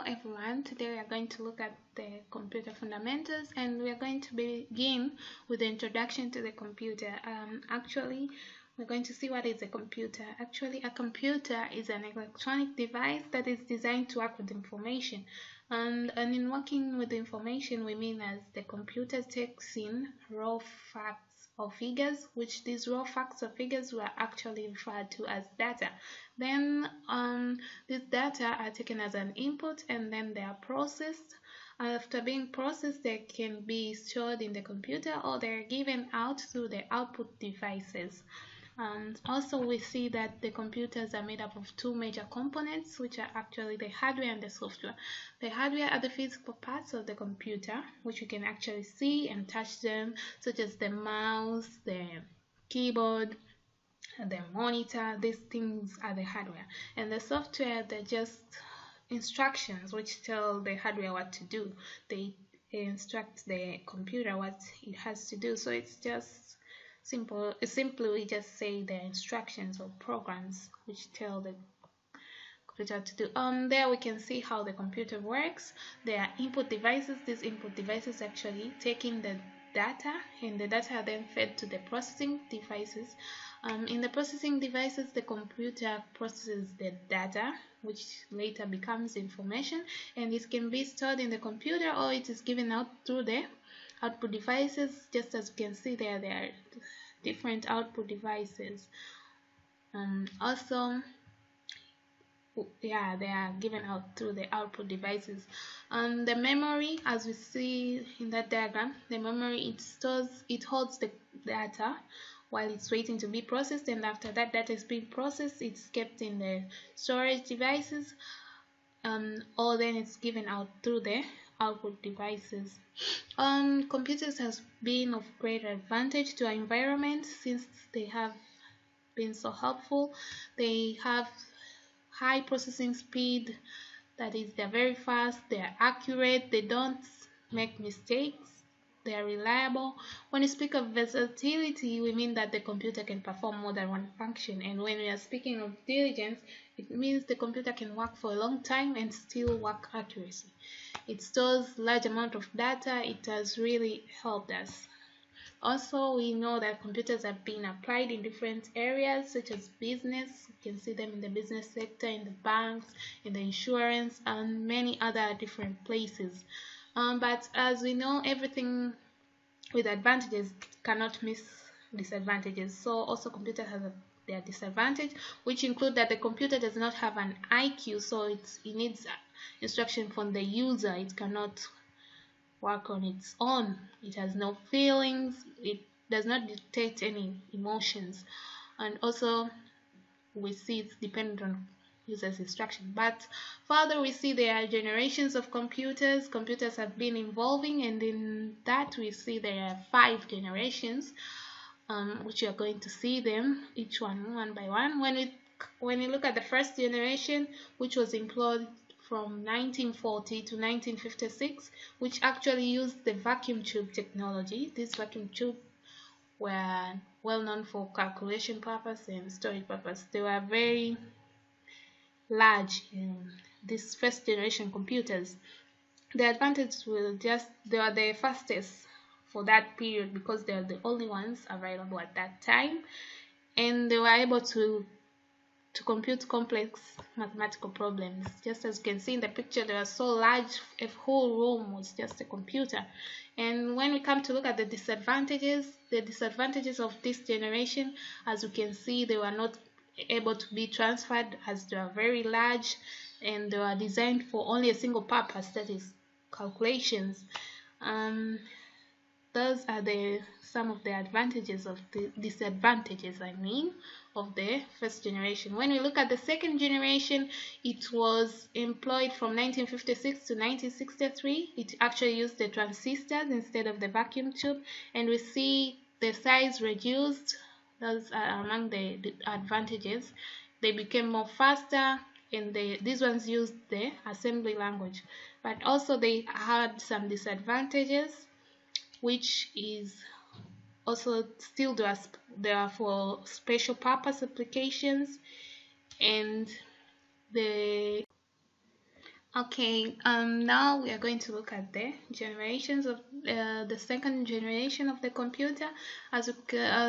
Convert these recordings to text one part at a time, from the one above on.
Hello everyone, today we are going to look at the computer fundamentals and we are going to begin with the introduction to the computer. Actually, we're going to see what is a computer. Actually, a computer is an electronic device that is designed to work with information. And in working with information, we mean as the computer takes in raw facts or figures, which these raw facts or figures were actually referred to as data. Then these data are taken as an input and then they are processed. After being processed, they can be stored in the computer or they're given out through the output devices. And also we see that the computers are made up of two major components, which are actually the hardware and the software. The hardware are the physical parts of the computer, which you can actually see and touch them, such as the mouse, the keyboard, the monitor. These things are the hardware. And the software, they're just instructions which tell the hardware what to do. They instruct the computer what it has to do. So it's just simple. Simply we just say the instructions or programs which tell the computer what to do. There we can see how the computer works. There are input devices. These input devices actually take in the data, and the data are then fed to the processing devices. In the processing devices, the computer processes the data, which later becomes information, and it can be stored in the computer or it is given out through the output devices. Just as you can see there are different output devices. Also, yeah, they are given out through the output devices. The memory, as we see in that diagram, the memory, it holds the data while it's waiting to be processed, and after that data is being processed, it's kept in the storage devices, or then it's given out through the output devices. Computers has been of great advantage to our environment since they have been so helpful. They have high processing speed, that is, they're very fast, they're accurate, they don't make mistakes, they are reliable. When you speak of versatility, we mean that the computer can perform more than one function, and when we are speaking of diligence, it means the computer can work for a long time and still work accuracy. It stores large amount of data. It has really helped us. Also, we know that computers have been applied in different areas such as business. You can see them in the business sector, in the banks, in the insurance, and many other different places. But as we know, everything with advantages cannot miss disadvantages. So also computers have their disadvantage, which include that the computer does not have an IQ, so it needs instruction from the user. It cannot work on its own. It has no feelings. It does not detect any emotions, and also we see it's dependent on user's instruction. But further, we see there are generations of computers. Computers have been evolving, and in that we see there are 5 generations, which you are going to see them each one by one. When we look at the first generation, which was employed from 1940 to 1956, which actually used the vacuum tube technology. These vacuum tubes were well known for calculation purpose and storage purpose. They were very large in these first generation computers. The advantage will just, they are the fastest for that period because they are the only ones available at that time, and they were able to compute complex mathematical problems. Just as you can see in the picture, they were so large, a whole room was just a computer. And when we come to look at the disadvantages of this generation, as you can see, they were not able to be transferred as they are very large, and they were designed for only a single purpose, that is calculations. Those are some of the advantages of the disadvantages, of the first generation. When we look at the second generation, it was employed from 1956 to 1963. It actually used the transistors instead of the vacuum tube, and we see the size reduced. Those are among the advantages. They became more faster, and these ones used the assembly language. But also they had some disadvantages, which is also still they are for special purpose applications, and Okay, now we are going to look at the generations of the second generation of the computer. As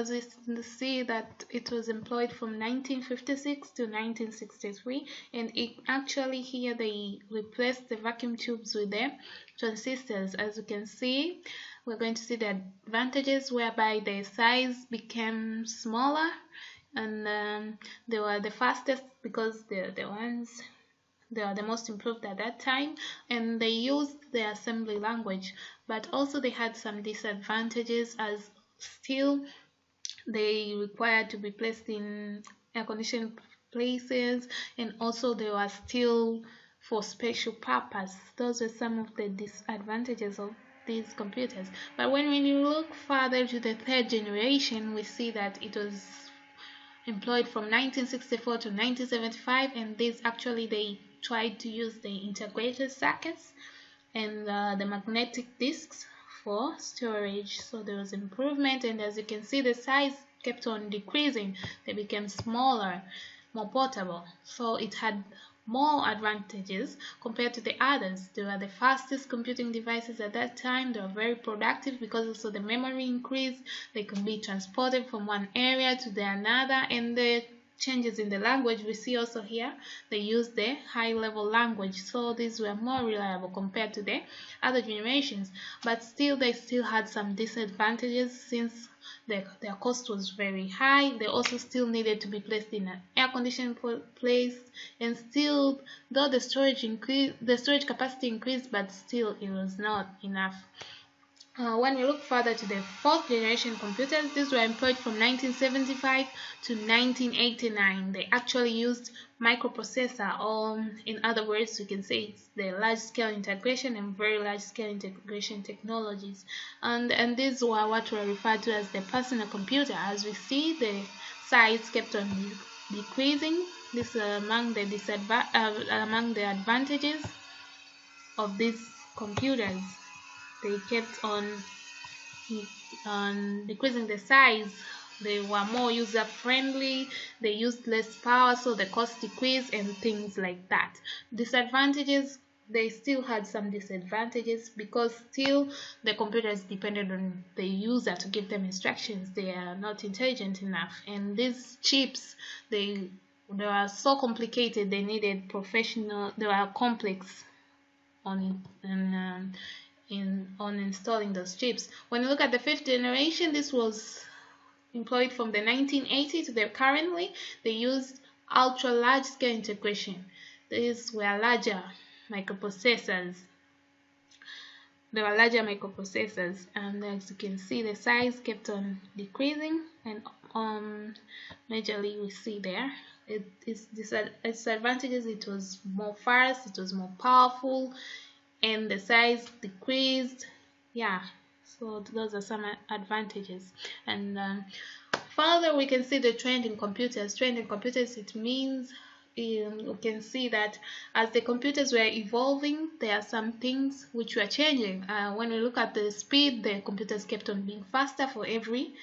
we see that it was employed from 1956 to 1963, and it actually here they replaced the vacuum tubes with the transistors. As you can see, we're going to see the advantages whereby the size became smaller, and they were the fastest because they are the most improved at that time, and they used the assembly language, but also they had some disadvantages, as still they required to be placed in air conditioned places, and also they were still for special purpose. Those were some of the disadvantages of these computers. But when you look further to the third generation, we see that it was employed from 1964 to 1975, and these actually they tried to use the integrated circuits and the magnetic disks for storage. So there was improvement, and as you can see, the size kept on decreasing. They became smaller, more portable, so it had more advantages compared to the others. They were the fastest computing devices at that time. They were very productive because also the memory increased. They could be transported from one area to the another, and the changes in the language we see also here, they used the high level language, so these were more reliable compared to the other generations. But still, they still had some disadvantages since their cost was very high. They also still needed to be placed in an air conditioned place, and still, though the storage capacity increased, but still it was not enough. When we look further to the fourth generation computers, these were employed from 1975 to 1989. They actually used microprocessor, or in other words, we can say it's the large-scale integration and very large-scale integration technologies. And these were what were referred to as the personal computer. As we see, the size kept on decreasing. This is among the advantages of these computers. They kept on decreasing the size. They were more user friendly, they used less power, so the cost decreased and things like that. Disadvantages, they still had some disadvantages because still the computers depended on the user to give them instructions. They are not intelligent enough, and these chips, they were so complicated, they needed they were complex on installing those chips. When you look at the fifth generation, this was employed from the 1980s to the currently. They used ultra large scale integration. These were larger microprocessors. And as you can see, the size kept on decreasing, and majorly we see there its disadvantages. It was more fast, it was more powerful, and the size decreased. Yeah, so those are some advantages. And further, we can see the trend in computers. It means we can see that as the computers were evolving, there are some things which were changing. When we look at the speed, the computers kept on being faster for every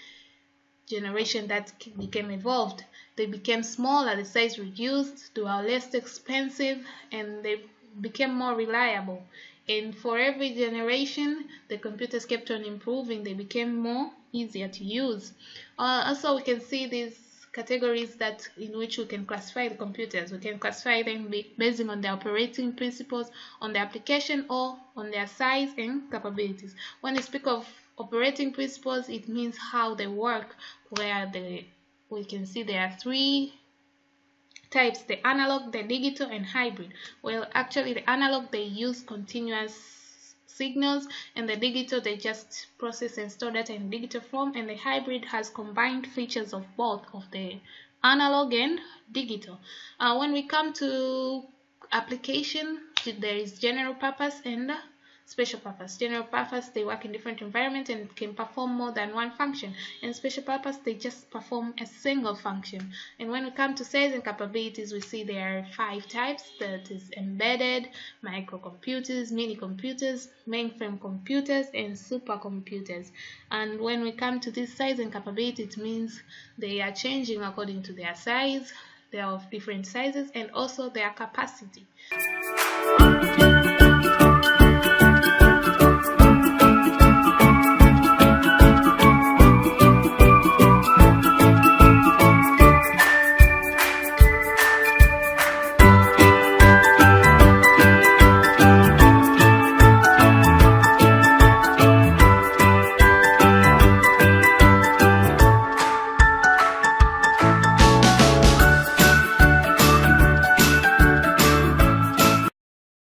generation that became evolved. They became smaller, the size reduced, they were less expensive, and they became more reliable. And for every generation, the computers kept on improving. They became more easier to use. Also, we can see these categories in which we can classify the computers. We can classify them based on their operating principles, on the application, or on their size and capabilities. When we speak of operating principles, it means how they work, where we can see there are three types: the analog, the digital, and hybrid. Well, actually the analog, they use continuous signals, and the digital, they just process and store data in digital form, and the hybrid has combined features of both of the analog and digital. When we come to application, there is general purpose and special purpose. General purpose, they work in different environments and can perform more than one function. And special purpose, they just perform a single function. And when we come to size and capabilities, we see there are 5 types. That is embedded, microcomputers, mini computers, mainframe computers, and supercomputers. And when we come to this size and capability, it means they are changing according to their size. They are of different sizes, and also their capacity.